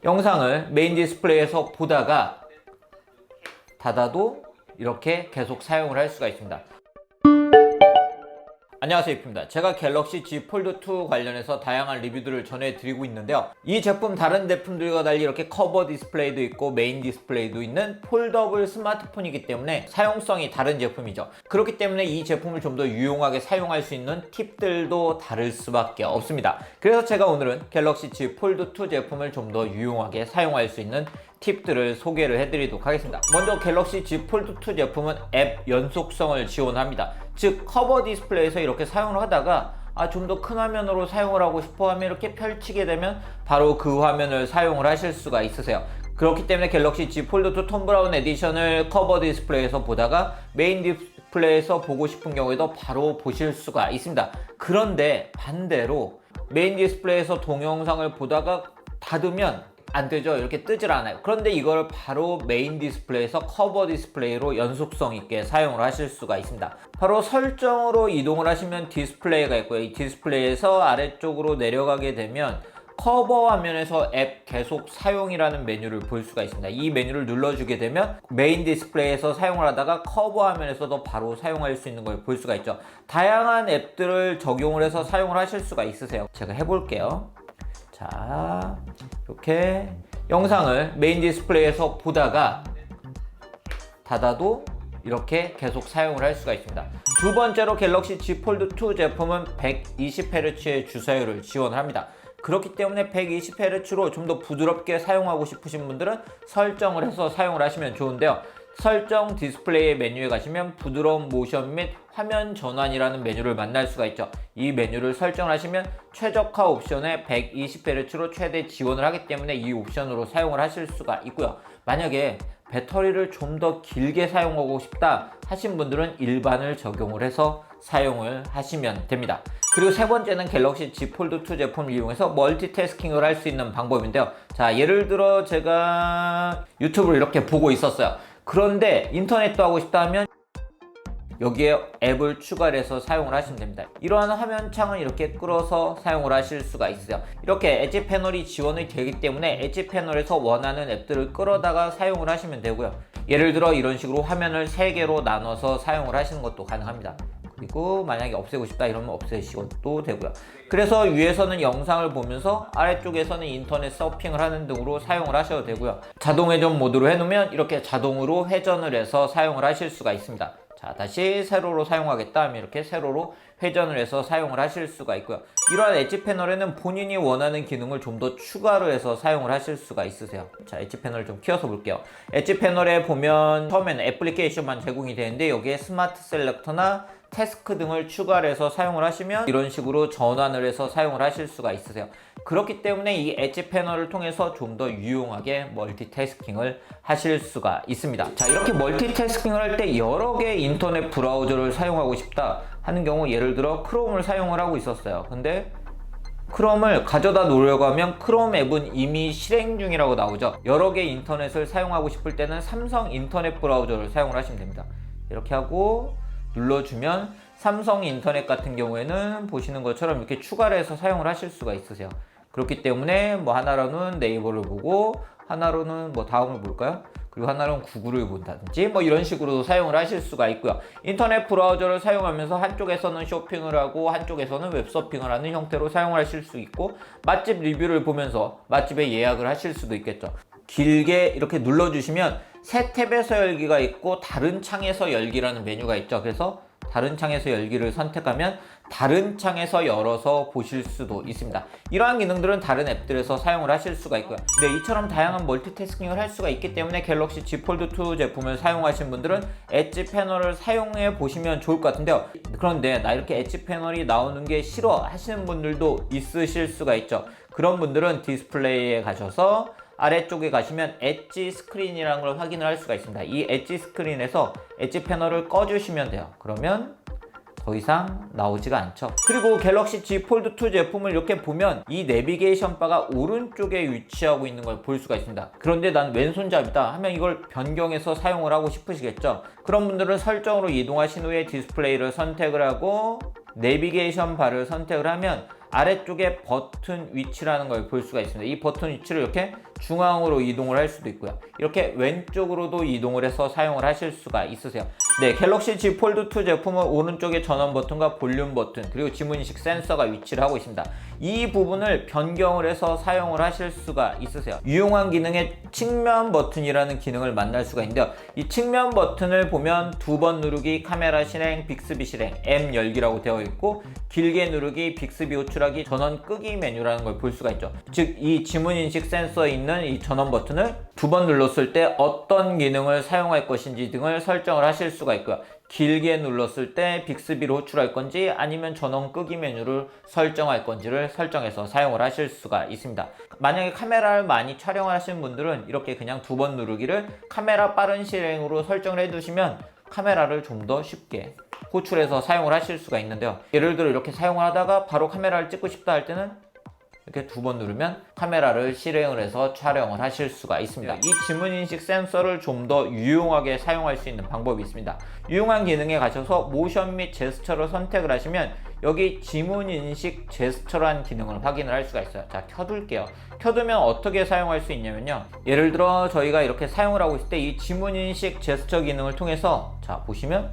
영상을 메인 디스플레이에서 보다가 닫아도 이렇게 계속 사용을 할 수가 있습니다. 안녕하세요, 이프입니다. 제가 갤럭시 Z 폴드2 관련해서 다양한 리뷰들을 전해드리고 있는데요. 이 제품 다른 제품들과 달리 이렇게 커버 디스플레이도 있고 메인 디스플레이도 있는 폴더블 스마트폰이기 때문에 사용성이 다른 제품이죠. 그렇기 때문에 이 제품을 좀 더 유용하게 사용할 수 있는 팁들도 다를 수밖에 없습니다. 그래서 제가 오늘은 갤럭시 Z 폴드2 제품을 좀 더 유용하게 사용할 수 있는 팁들을 소개를 해드리도록 하겠습니다. 먼저 갤럭시 Z 폴드2 제품은 앱 연속성을 지원합니다. 즉 커버 디스플레이에서 이렇게 사용을 하다가 좀 더 큰 화면으로 사용을 하고 싶어 하면 이렇게 펼치게 되면 바로 그 화면을 사용을 하실 수가 있으세요. 그렇기 때문에 갤럭시 Z 폴드2 톰 브라운 에디션을 커버 디스플레이에서 보다가 메인 디스플레이에서 보고 싶은 경우에도 바로 보실 수가 있습니다. 그런데 반대로 메인 디스플레이에서 동영상을 보다가 닫으면 안 되죠. 이렇게 뜨질 않아요. 그런데 이걸 바로 메인 디스플레이에서 커버 디스플레이로 연속성 있게 사용을 하실 수가 있습니다. 바로 설정으로 이동을 하시면 디스플레이가 있고요. 이 디스플레이에서 아래쪽으로 내려가게 되면 커버 화면에서 앱 계속 사용이라는 메뉴를 볼 수가 있습니다. 이 메뉴를 눌러주게 되면 메인 디스플레이에서 사용을 하다가 커버 화면에서도 바로 사용할 수 있는 걸 볼 수가 있죠. 다양한 앱들을 적용을 해서 사용을 하실 수가 있으세요. 제가 해볼게요. 자, 이렇게 영상을 메인 디스플레이에서 보다가 닫아도 이렇게 계속 사용을 할 수가 있습니다. 두 번째로 갤럭시 Z 폴드2 제품은 120Hz의 주사율을 지원합니다. 그렇기 때문에 120Hz로 좀 더 부드럽게 사용하고 싶으신 분들은 설정을 해서 사용을 하시면 좋은데요. 설정 디스플레이 메뉴에 가시면 부드러운 모션 및 화면 전환이라는 메뉴를 만날 수가 있죠. 이 메뉴를 설정을 하시면 최적화 옵션에 120Hz로 최대 지원을 하기 때문에 이 옵션으로 사용을 하실 수가 있고요. 만약에 배터리를 좀 더 길게 사용하고 싶다 하신 분들은 일반을 적용을 해서 사용을 하시면 됩니다. 그리고 세 번째는 갤럭시 Z 폴드2 제품을 이용해서 멀티태스킹을 할 수 있는 방법인데요. 자, 예를 들어 제가 유튜브를 이렇게 보고 있었어요. 그런데 인터넷도 하고 싶다 하면 여기에 앱을 추가를 해서 사용을 하시면 됩니다. 이러한 화면창을 이렇게 끌어서 사용을 하실 수가 있어요. 이렇게 엣지 패널이 지원이 되기 때문에 엣지 패널에서 원하는 앱들을 끌어다가 사용을 하시면 되고요. 예를 들어 이런 식으로 화면을 3개로 나눠서 사용을 하시는 것도 가능합니다. 그리고 만약에 없애고 싶다 이러면 없애시고도 되고요. 그래서 위에서는 영상을 보면서 아래쪽에서는 인터넷 서핑을 하는 등으로 사용을 하셔도 되고요. 자동 회전 모드로 해놓으면 이렇게 자동으로 회전을 해서 사용을 하실 수가 있습니다. 자, 다시 세로로 사용하겠다 하면 이렇게 세로로 회전을 해서 사용을 하실 수가 있고요. 이러한 엣지 패널에는 본인이 원하는 기능을 좀 더 추가로 해서 사용을 하실 수가 있으세요. 자, 엣지 패널을 좀 키워서 볼게요. 엣지 패널에 보면 처음에는 애플리케이션만 제공이 되는데 여기에 스마트 셀렉터나 태스크 등을 추가를 해서 사용을 하시면 이런 식으로 전환을 해서 사용을 하실 수가 있으세요. 그렇기 때문에 이 엣지 패널을 통해서 좀 더 유용하게 멀티태스킹을 하실 수가 있습니다. 자, 이렇게 멀티태스킹을 할 때 여러 개의 인터넷 브라우저를 사용하고 싶다 하는 경우 예를 들어 크롬을 사용을 하고 있었어요. 근데 크롬을 가져다 놓으려고 하면 크롬 앱은 이미 실행 중이라고 나오죠. 여러 개의 인터넷을 사용하고 싶을 때는 삼성 인터넷 브라우저를 사용을 하시면 됩니다. 이렇게 하고 눌러주면 삼성 인터넷 같은 경우에는 보시는 것처럼 이렇게 추가를 해서 사용을 하실 수가 있으세요. 그렇기 때문에 뭐 하나로는 네이버를 보고 하나로는 뭐 다음을 볼까요? 그리고 하나로는 구글을 본다든지 뭐 이런 식으로 사용을 하실 수가 있고요. 인터넷 브라우저를 사용하면서 한쪽에서는 쇼핑을 하고 한쪽에서는 웹서핑을 하는 형태로 사용을 하실 수 있고 맛집 리뷰를 보면서 맛집에 예약을 하실 수도 있겠죠. 길게 이렇게 눌러주시면 새 탭에서 열기가 있고 다른 창에서 열기라는 메뉴가 있죠. 그래서 다른 창에서 열기를 선택하면 다른 창에서 열어서 보실 수도 있습니다. 이러한 기능들은 다른 앱들에서 사용을 하실 수가 있고요. 네, 이처럼 다양한 멀티태스킹을 할 수가 있기 때문에 갤럭시 Z 폴드2 제품을 사용하신 분들은 엣지 패널을 사용해 보시면 좋을 것 같은데요. 그런데 나 이렇게 엣지 패널이 나오는 게 싫어 하시는 분들도 있으실 수가 있죠. 그런 분들은 디스플레이에 가셔서 아래쪽에 가시면 엣지 스크린이라는 걸 확인을 할 수가 있습니다. 이 엣지 스크린에서 엣지 패널을 꺼주시면 돼요. 그러면 더 이상 나오지가 않죠. 그리고 갤럭시 Z 폴드2 제품을 이렇게 보면 이 내비게이션 바가 오른쪽에 위치하고 있는 걸 볼 수가 있습니다. 그런데 난 왼손잡이다 하면 이걸 변경해서 사용을 하고 싶으시겠죠. 그런 분들은 설정으로 이동하신 후에 디스플레이를 선택을 하고 내비게이션 바를 선택을 하면 아래쪽에 버튼 위치라는 걸 볼 수가 있습니다. 이 버튼 위치를 이렇게 중앙으로 이동을 할 수도 있고요. 이렇게 왼쪽으로도 이동을 해서 사용을 하실 수가 있으세요. 네, 갤럭시 Z 폴드 2 제품은 오른쪽에 전원 버튼과 볼륨 버튼 그리고 지문인식 센서가 위치를 하고 있습니다. 이 부분을 변경을 해서 사용을 하실 수가 있으세요. 유용한 기능에 측면 버튼이라는 기능을 만날 수가 있는데요. 이 측면 버튼을 보면 2번 누르기 카메라 실행, 빅스비 실행, M 열기라고 되어 있고 길게 누르기, 빅스비 호출하기, 전원 끄기 메뉴라는 걸 볼 수가 있죠. 즉 이 지문인식 센서에 있는 이 전원 버튼을 2번 눌렀을 때 어떤 기능을 사용할 것인지 등을 설정을 하실 수가 있고요. 길게 눌렀을 때 빅스비로 호출할 건지 아니면 전원 끄기 메뉴를 설정할 건지를 설정해서 사용을 하실 수가 있습니다. 만약에 카메라를 많이 촬영하시는 분들은 이렇게 그냥 2번 누르기를 카메라 빠른 실행으로 설정을 해두시면 카메라를 좀 더 쉽게 호출해서 사용을 하실 수가 있는데요. 예를 들어 이렇게 사용을 하다가 바로 카메라를 찍고 싶다 할 때는 이렇게 2번 누르면 카메라를 실행을 해서 촬영을 하실 수가 있습니다. 이 지문인식 센서를 좀 더 유용하게 사용할 수 있는 방법이 있습니다. 유용한 기능에 가셔서 모션 및 제스처를 선택을 하시면 여기 지문인식 제스처라는 기능을 확인을 할 수가 있어요. 자, 켜둘게요. 켜두면 어떻게 사용할 수 있냐면요. 예를 들어 저희가 이렇게 사용을 하고 있을 때 이 지문인식 제스처 기능을 통해서 자, 보시면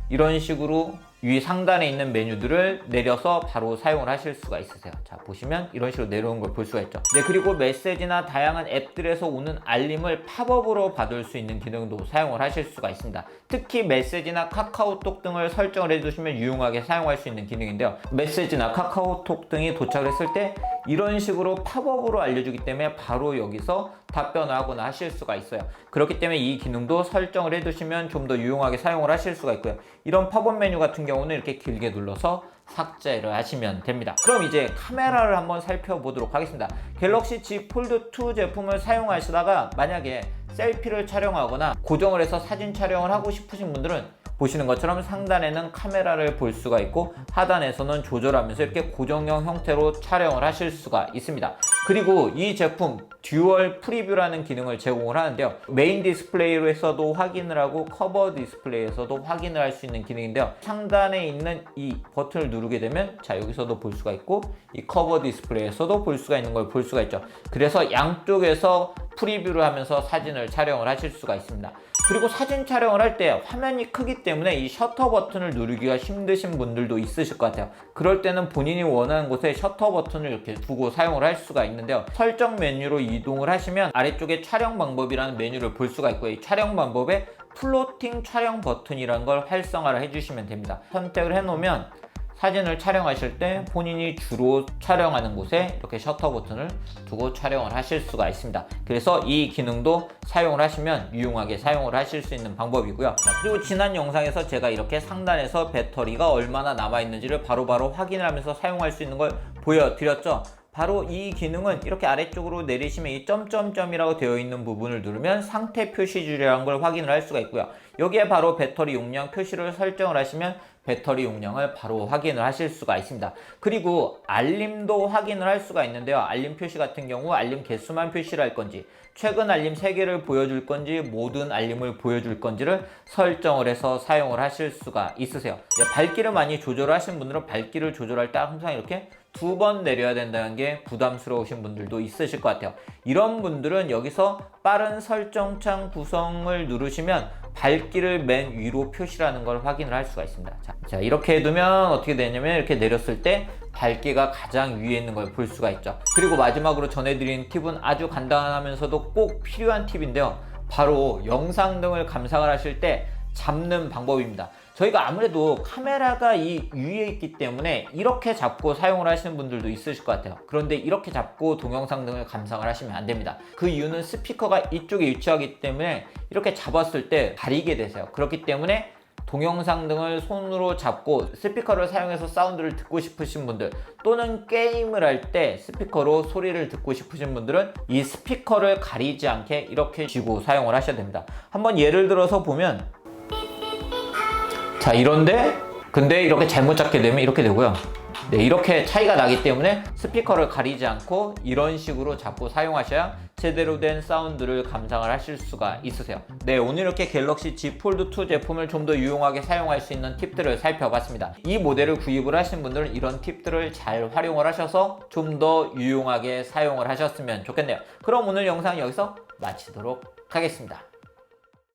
이런 식으로 위 상단에 있는 메뉴들을 내려서 바로 사용을 하실 수가 있으세요. 자, 보시면 이런 식으로 내려오는 걸 볼 수가 있죠. 네, 그리고 메시지나 다양한 앱들에서 오는 알림을 팝업으로 받을 수 있는 기능도 사용을 하실 수가 있습니다. 특히 메시지나 카카오톡 등을 설정을 해두시면 유용하게 사용할 수 있는 기능인데요. 메시지나 카카오톡 등이 도착을 했을 때 이런 식으로 팝업으로 알려주기 때문에 바로 여기서 답변을 하거나 하실 수가 있어요. 그렇기 때문에 이 기능도 설정을 해두시면 좀 더 유용하게 사용을 하실 수가 있고요. 이런 팝업 메뉴 같은 경우는 이렇게 길게 눌러서 삭제를 하시면 됩니다. 그럼 이제 카메라를 한번 살펴보도록 하겠습니다. 갤럭시 Z 폴드 2 제품을 사용하시다가 만약에 셀피를 촬영하거나 고정을 해서 사진 촬영을 하고 싶으신 분들은 보시는 것처럼 상단에는 카메라를 볼 수가 있고 하단에서는 조절하면서 이렇게 고정형 형태로 촬영을 하실 수가 있습니다. 그리고 이 제품 듀얼 프리뷰라는 기능을 제공을 하는데요. 메인 디스플레이로서도 확인을 하고 커버 디스플레이에서도 확인을 할 수 있는 기능인데요. 상단에 있는 이 버튼을 누르게 되면 자, 여기서도 볼 수가 있고 이 커버 디스플레이에서도 볼 수가 있는 걸 볼 수가 있죠. 그래서 양쪽에서 프리뷰를 하면서 사진을 촬영을 하실 수가 있습니다. 그리고 사진 촬영을 할 때 화면이 크기 때문에 이 셔터 버튼을 누르기가 힘드신 분들도 있으실 것 같아요. 그럴 때는 본인이 원하는 곳에 셔터 버튼을 이렇게 두고 사용을 할 수가 있는데요. 설정 메뉴로 이동을 하시면 아래쪽에 촬영 방법이라는 메뉴를 볼 수가 있고요. 이 촬영 방법에 플로팅 촬영 버튼이라는 걸 활성화를 해주시면 됩니다. 선택을 해놓으면 사진을 촬영하실 때 본인이 주로 촬영하는 곳에 이렇게 셔터 버튼을 두고 촬영을 하실 수가 있습니다. 그래서 이 기능도 사용을 하시면 유용하게 사용을 하실 수 있는 방법이고요. 자, 그리고 지난 영상에서 제가 이렇게 상단에서 배터리가 얼마나 남아있는지를 바로바로 확인을 하면서 사용할 수 있는 걸 보여드렸죠. 바로 이 기능은 이렇게 아래쪽으로 내리시면 이 점점점이라고 되어 있는 부분을 누르면 상태 표시줄이라는 걸 확인을 할 수가 있고요. 여기에 바로 배터리 용량 표시를 설정을 하시면 배터리 용량을 바로 확인을 하실 수가 있습니다. 그리고 알림도 확인을 할 수가 있는데요. 알림 표시 같은 경우 알림 개수만 표시를 할 건지 최근 알림 3개를 보여줄 건지 모든 알림을 보여줄 건지를 설정을 해서 사용을 하실 수가 있으세요. 밝기를 많이 조절하신 분들은 밝기를 조절할 때 항상 이렇게 2번 내려야 된다는 게 부담스러우신 분들도 있으실 것 같아요. 이런 분들은 여기서 빠른 설정창 구성을 누르시면 밝기를 맨 위로 표시라는 걸 확인을 할 수가 있습니다. 자, 이렇게 해두면 어떻게 되냐면 이렇게 내렸을 때 밝기가 가장 위에 있는 걸 볼 수가 있죠. 그리고 마지막으로 전해드리는 팁은 아주 간단하면서도 꼭 필요한 팁인데요. 바로 영상 등을 감상을 하실 때 잡는 방법입니다. 저희가 아무래도 카메라가 이 위에 있기 때문에 이렇게 잡고 사용을 하시는 분들도 있으실 것 같아요. 그런데 이렇게 잡고 동영상 등을 감상을 하시면 안 됩니다. 그 이유는 스피커가 이쪽에 위치하기 때문에 이렇게 잡았을 때 가리게 되세요. 그렇기 때문에 동영상 등을 손으로 잡고 스피커를 사용해서 사운드를 듣고 싶으신 분들 또는 게임을 할 때 스피커로 소리를 듣고 싶으신 분들은 이 스피커를 가리지 않게 이렇게 쥐고 사용을 하셔야 됩니다. 한번 예를 들어서 보면 자, 이런데 근데 이렇게 잘못 잡게 되면 이렇게 되고요. 네, 이렇게 차이가 나기 때문에 스피커를 가리지 않고 이런 식으로 잡고 사용하셔야 제대로 된 사운드를 감상을 하실 수가 있으세요. 네, 오늘 이렇게 갤럭시 Z 폴드 2 제품을 좀 더 유용하게 사용할 수 있는 팁들을 살펴봤습니다. 이 모델을 구입을 하신 분들은 이런 팁들을 잘 활용을 하셔서 좀 더 유용하게 사용을 하셨으면 좋겠네요. 그럼 오늘 영상 여기서 마치도록 하겠습니다.